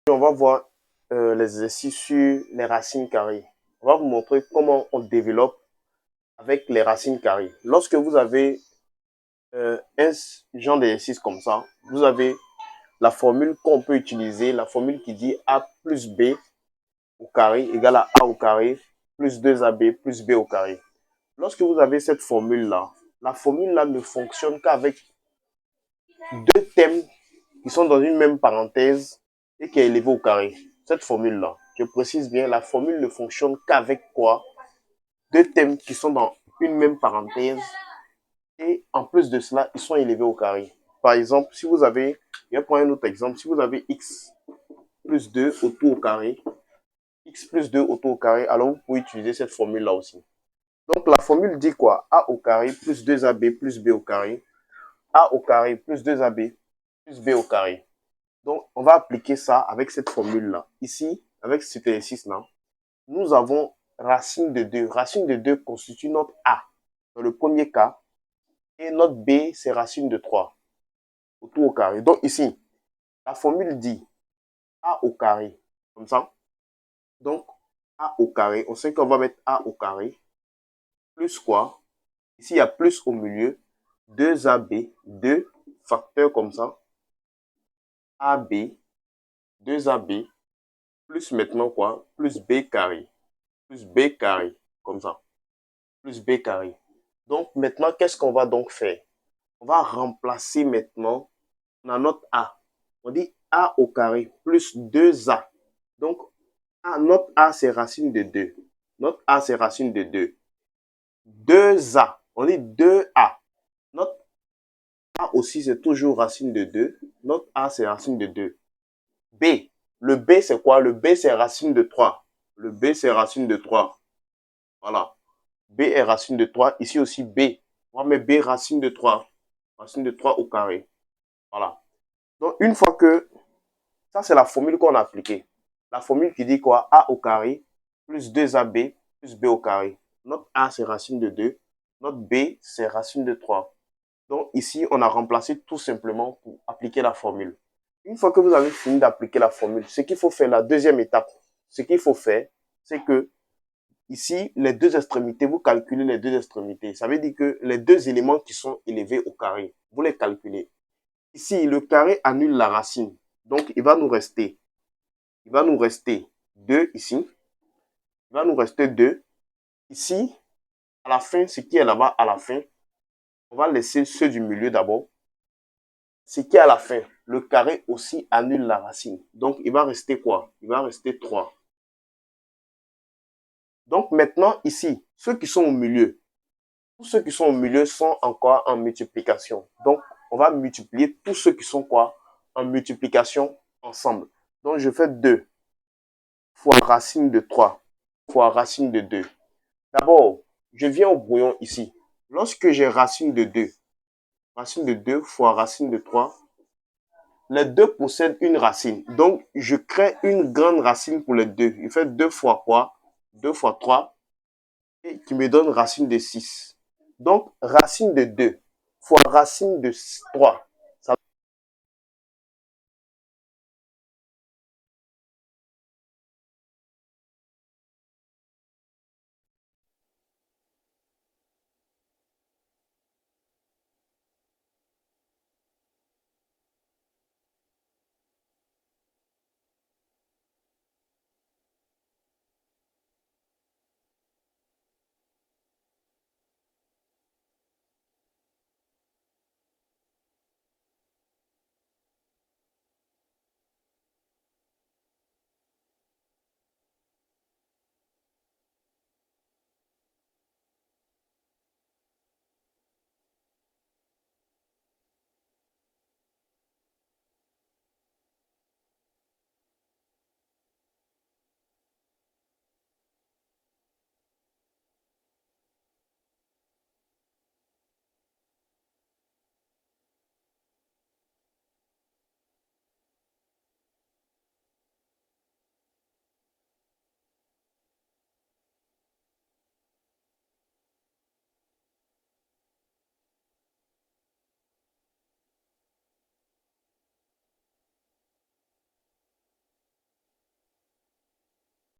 On va voir les exercices sur les racines carrées. On va vous montrer comment on développe avec les racines carrées. Lorsque vous avez un genre d'exercice comme ça, vous avez la formule qu'on peut utiliser, la formule qui dit A plus B au carré égale à A au carré plus 2AB plus B au carré. Lorsque vous avez cette formule-là, la formule-là ne fonctionne qu'avec deux thèmes qui sont dans une même parenthèse et qui est élevé au carré. Cette formule-là, je précise bien, la formule ne fonctionne qu'avec quoi? Deux thèmes qui sont dans une même parenthèse et en plus de cela, ils sont élevés au carré. Par exemple, si vous avez, je vais prendre un autre exemple, si vous avez x plus 2 autour au carré, x plus 2 autour au carré, alors vous pouvez utiliser cette formule-là aussi. Donc la formule dit quoi? A au carré plus 2ab plus b au carré, a au carré plus 2ab plus b au carré. Donc, on va appliquer ça avec cette formule-là. Ici, avec cet exercice-là, nous avons racine de 2. Racine de 2 constitue notre A dans le premier cas. Et notre B, c'est racine de 3 autour au carré. Donc ici, la formule dit A au carré, comme ça. Donc, A au carré, on sait qu'on va mettre A au carré, plus quoi? Ici, il y a plus au milieu, 2AB, 2 facteurs comme ça, AB, 2AB, plus maintenant quoi? Plus B carré. Plus B carré, comme ça, plus B carré. Donc maintenant, qu'est-ce qu'on va donc faire? On va remplacer maintenant dans notre A. On dit A au carré plus 2A. Donc, notre A, c'est racine de 2. Notre A, c'est racine de 2. 2A. On dit 2A. Notre A aussi, c'est toujours racine de 2. Notre A, c'est racine de 2. B. Le B, c'est quoi? Le B, c'est racine de 3. Le B, c'est racine de 3. Voilà. B est racine de 3. Ici aussi B. On va mettre B racine de 3. Racine de 3 au carré. Voilà. Donc, une fois que... Ça, c'est la formule qu'on a appliquée. La formule qui dit quoi? A au carré plus 2AB plus B au carré. Notre A, c'est racine de 2. Notre B, c'est racine de 3. Donc, ici, on a remplacé tout simplement pour appliquer la formule. Une fois que vous avez fini d'appliquer la formule, ce qu'il faut faire, la deuxième étape, ce qu'il faut faire, c'est que ici, les deux extrémités, vous calculez les deux extrémités. Ça veut dire que les deux éléments qui sont élevés au carré, vous les calculez. Ici, le carré annule la racine. Donc, il va nous rester 2 ici. Il va nous rester 2. Ici, à la fin, ce qui est là-bas à la fin, on va laisser ceux du milieu d'abord. Ce qui est à la fin, le carré aussi annule la racine. Donc, il va rester quoi? Il va rester 3. Donc, maintenant, ici, ceux qui sont au milieu, tous ceux qui sont au milieu sont encore en multiplication. Donc, on va multiplier tous ceux qui sont quoi? En multiplication ensemble. Donc, je fais 2 fois racine de 3 fois racine de 2. D'abord, je viens au brouillon ici. Lorsque j'ai racine de 2 fois racine de 3, les deux possèdent une racine. Donc, je crée une grande racine pour les deux. Il fait 2 fois quoi? 2 fois 3 et qui me donne racine de 6. Donc, racine de 2 fois racine de 3